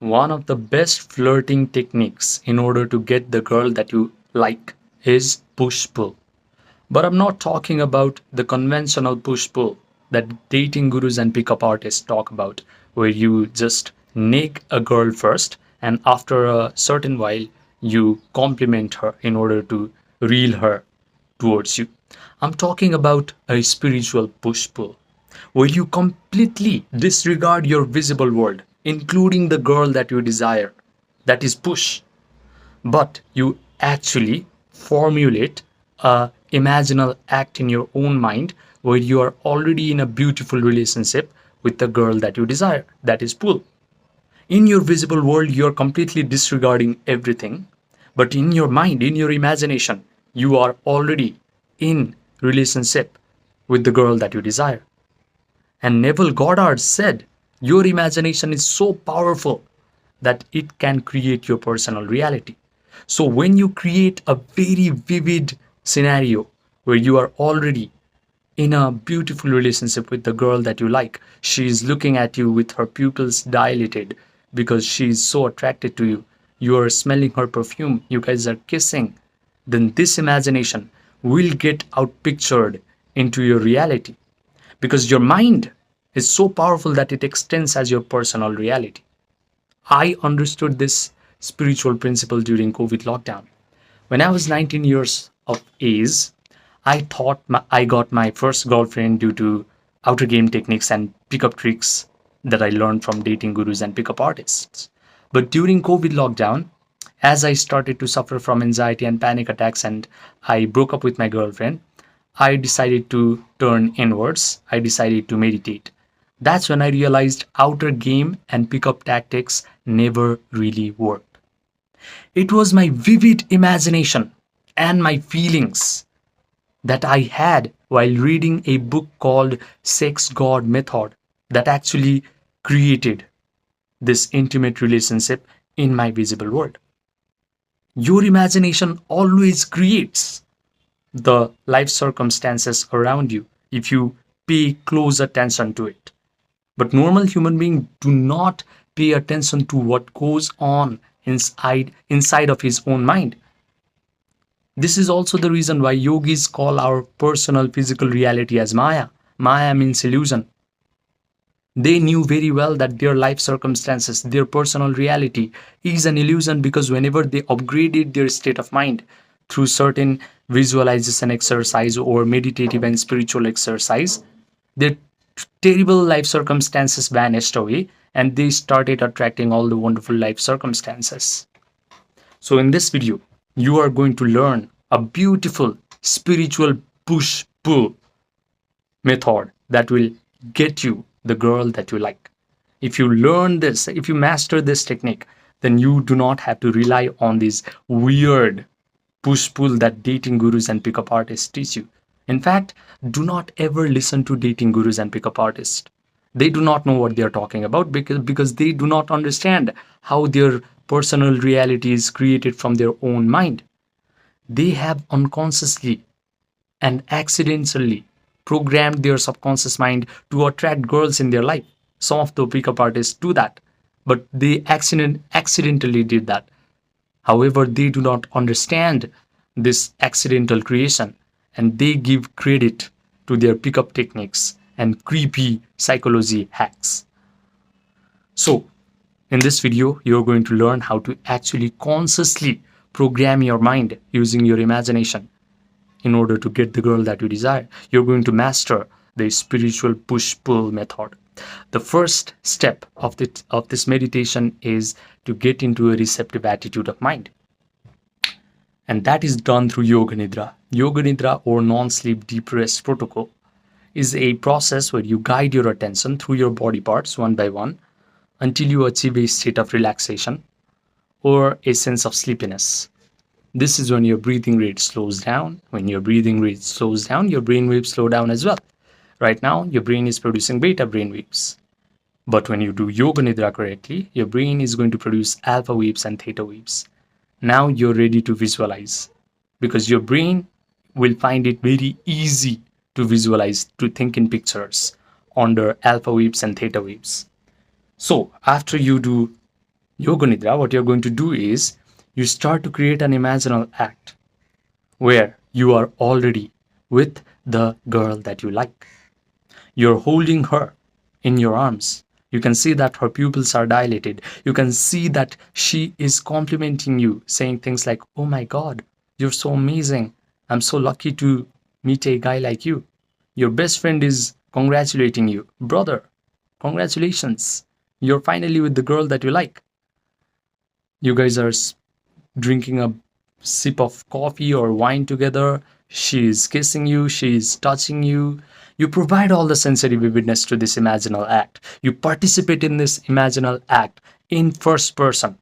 One of the best flirting techniques in order to get the girl that you like is push pull. But I'm not talking about the conventional push pull that dating gurus and pickup artists talk about, where you just nag a girl first and after a certain while you compliment her in order to reel her towards you. I'm talking about a spiritual push pull where you completely disregard your visible world, including the girl that you desire. That is push. But you actually formulate a imaginal act in your own mind where you are already in a beautiful relationship with the girl that you desire. That is pull. In your visible world, you are completely disregarding everything. But in your mind, in your imagination, you are already in relationship with the girl that you desire. And Neville Goddard said, your imagination is so powerful that it can create your personal reality. So when you create a very vivid scenario where you are already in a beautiful relationship with the girl that you like, she is looking at you with her pupils dilated because she is so attracted to you. You are smelling her perfume, you guys are kissing. Then this imagination will get outpictured into your reality because your mind is so powerful that it extends as your personal reality. I understood this spiritual principle during COVID lockdown. When I was 19 years of age, I thought I got my first girlfriend due to outer game techniques and pickup tricks that I learned from dating gurus and pickup artists. But during COVID lockdown, as I started to suffer from anxiety and panic attacks and I broke up with my girlfriend, I decided to turn inwards. I decided to meditate. That's when I realized outer game and pickup tactics never really worked. It was my vivid imagination and my feelings that I had while reading a book called Sex God Method that actually created this intimate relationship in my visible world. Your imagination always creates the life circumstances around you if you pay close attention to it. But normal human beings do not pay attention to what goes on inside of his own mind. This is also the reason why yogis call our personal physical reality as Maya. Maya means illusion. They knew very well that their life circumstances, their personal reality is an illusion because whenever they upgraded their state of mind through certain visualization exercise or meditative and spiritual exercise, their terrible life circumstances vanished away and they started attracting all the wonderful life circumstances. So in this video, you are going to learn a beautiful spiritual push pull method that will get you the girl that you like. If you learn this, if you master this technique, then you do not have to rely on these weird push pull that dating gurus and pickup artists teach you. In fact, do not ever listen to dating gurus and pickup artists. They do not know what they are talking about because they do not understand how their personal reality is created from their own mind. They have unconsciously and accidentally programmed their subconscious mind to attract girls in their life. Some of the pickup artists do that, but they accidentally did that. However, they do not understand this accidental creation and they give credit to their pickup techniques and creepy psychology hacks. So, in this video, you're going to learn how to actually consciously program your mind using your imagination in order to get the girl that you desire. You're going to master the spiritual push-pull method. The first step of this meditation is to get into a receptive attitude of mind. And that is done through Yoga Nidra. Yoga Nidra, or non-sleep deep rest protocol, is a process where you guide your attention through your body parts one by one until you achieve a state of relaxation or a sense of sleepiness. This is when your breathing rate slows down. When your breathing rate slows down, your brain waves slow down as well. Right now, your brain is producing beta brain waves. But when you do Yoga Nidra correctly, your brain is going to produce alpha waves and theta waves. Now you're ready to visualize because your brain will find it very easy to visualize, to think in pictures under alpha waves and theta waves. So after you do Yoga Nidra, what you're going to do is you start to create an imaginal act where you are already with the girl that you like. You're holding her in your arms. You can see that her pupils are dilated. You can see that she is complimenting you, saying things like, "Oh my God, you're so amazing. I'm so lucky to meet a guy like you." Your best friend is congratulating you. "Brother, congratulations. You're finally with the girl that you like." You guys are drinking a sip of coffee or wine together. She's kissing you, she's touching you. You provide all the sensory vividness to this imaginal act. You participate in this imaginal act in first person.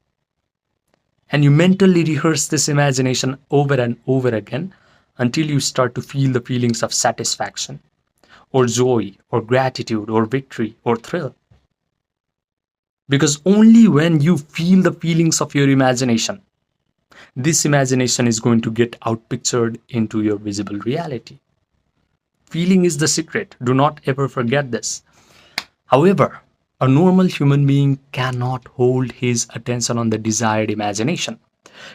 And you mentally rehearse this imagination over and over again until you start to feel the feelings of satisfaction, or joy, or gratitude, or victory, or thrill. Because only when you feel the feelings of your imagination, this imagination is going to get outpictured into your visible reality. Feeling is the secret. Do not ever forget this. However, a normal human being cannot hold his attention on the desired imagination.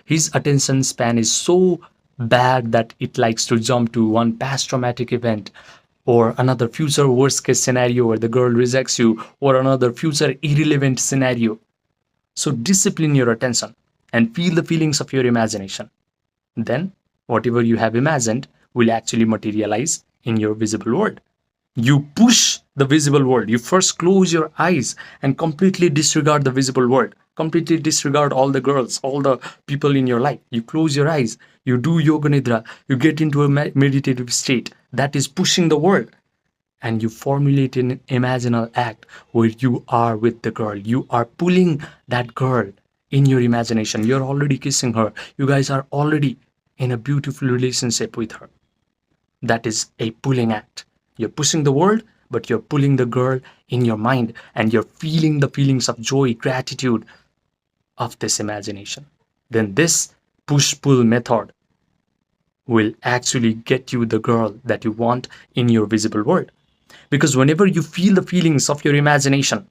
His attention span is so bad that it likes to jump to one past traumatic event, or another future worst case scenario where the girl rejects you, or another future irrelevant scenario. So discipline your attention and feel the feelings of your imagination. Then, whatever you have imagined will actually materialize in your visible world. You push the visible world. You first close your eyes and completely disregard the visible world. Completely disregard all the girls, all the people in your life. You close your eyes. You do Yoga Nidra. You get into a meditative state that is pushing the world. And you formulate an imaginal act where you are with the girl. You are pulling that girl in your imagination. You're already kissing her. You guys are already in a beautiful relationship with her. That is a pulling act. You're pushing the world, but you're pulling the girl in your mind, and you're feeling the feelings of joy, gratitude of this imagination. Then this push-pull method will actually get you the girl that you want in your visible world. Because whenever you feel the feelings of your imagination,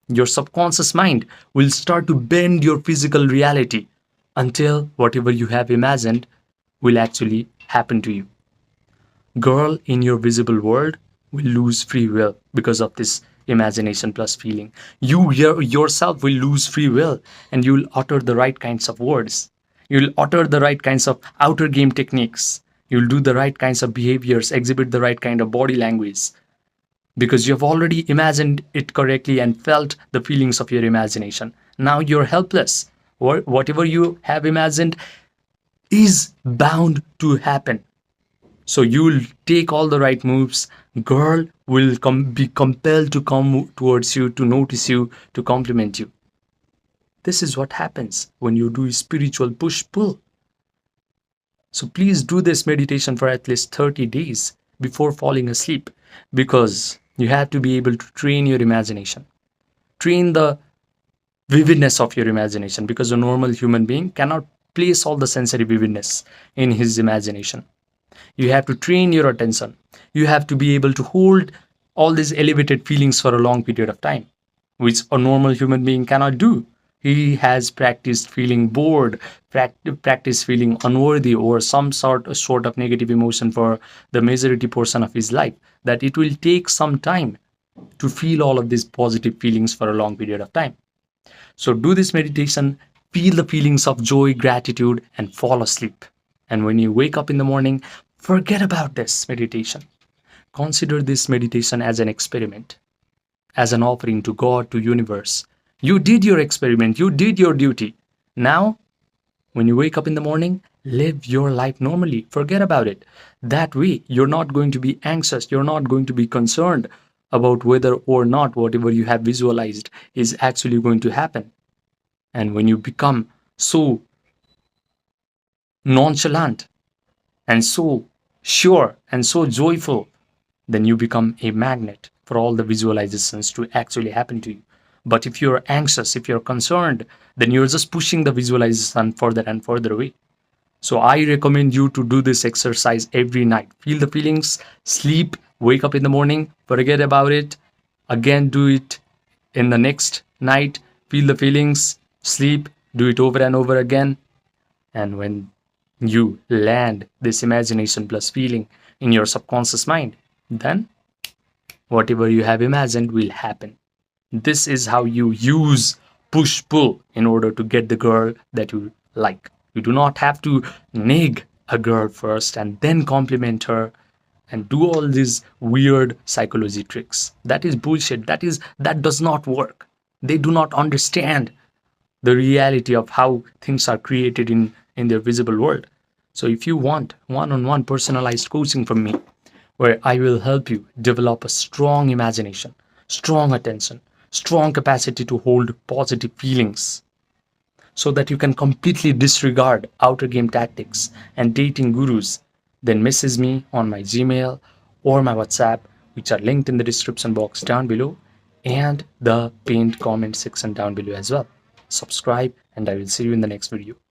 your subconscious mind will start to bend your physical reality until whatever you have imagined will actually happen to you. Girl in your visible world will lose free will because of this imagination plus feeling. You yourself will lose free will, and you'll utter the right kinds of words. You'll utter the right kinds of outer game techniques. You'll do the right kinds of behaviors, exhibit the right kind of body language, because you have already imagined it correctly and felt the feelings of your imagination. Now you're helpless. Whatever you have imagined is bound to happen. So you'll take all the right moves. Girl will be compelled to come towards you, to notice you, to compliment you. This is what happens when you do spiritual push-pull. So please do this meditation for at least 30 days before falling asleep, because you have to be able to train your imagination. Train the vividness of your imagination, because a normal human being cannot place all the sensory vividness in his imagination. You have to train your attention. You have to be able to hold all these elevated feelings for a long period of time, which a normal human being cannot do. He has practiced feeling bored, practiced feeling unworthy, or some sort of negative emotion for the majority portion of his life, that it will take some time to feel all of these positive feelings for a long period of time. So do this meditation, feel the feelings of joy, gratitude, and fall asleep. And when you wake up in the morning, forget about this meditation. Consider this meditation as an experiment, as an offering to God, to universe. You did your experiment, you did your duty. Now, when you wake up in the morning, live your life normally. Forget about it. That way, you're not going to be anxious. You're not going to be concerned about whether or not whatever you have visualized is actually going to happen. And when you become so nonchalant and so sure and so joyful, then you become a magnet for all the visualizations to actually happen to you. But if you're anxious, if you're concerned, then you're just pushing the visualization further and further away. So I recommend you to do this exercise every night. Feel the feelings, sleep, wake up in the morning, forget about it. Again, do it in the next night. Feel the feelings, Sleep, do it over and over again. And when you land this imagination plus feeling in your subconscious mind, then whatever you have imagined will happen. This is how you use push pull in order to get the girl that you like. You do not have to nag a girl first and then compliment her and do all these weird psychology tricks. That is bullshit. That does not work. They do not understand the reality of how things are created in their visible world. So if you want one-on-one personalized coaching from me, where I will help you develop a strong imagination, strong attention, strong capacity to hold positive feelings, so that you can completely disregard outer game tactics and dating gurus, then message me on my Gmail or my WhatsApp, which are linked in the description box down below and the pinned comment section down below as well. Subscribe, and I will see you in the next video.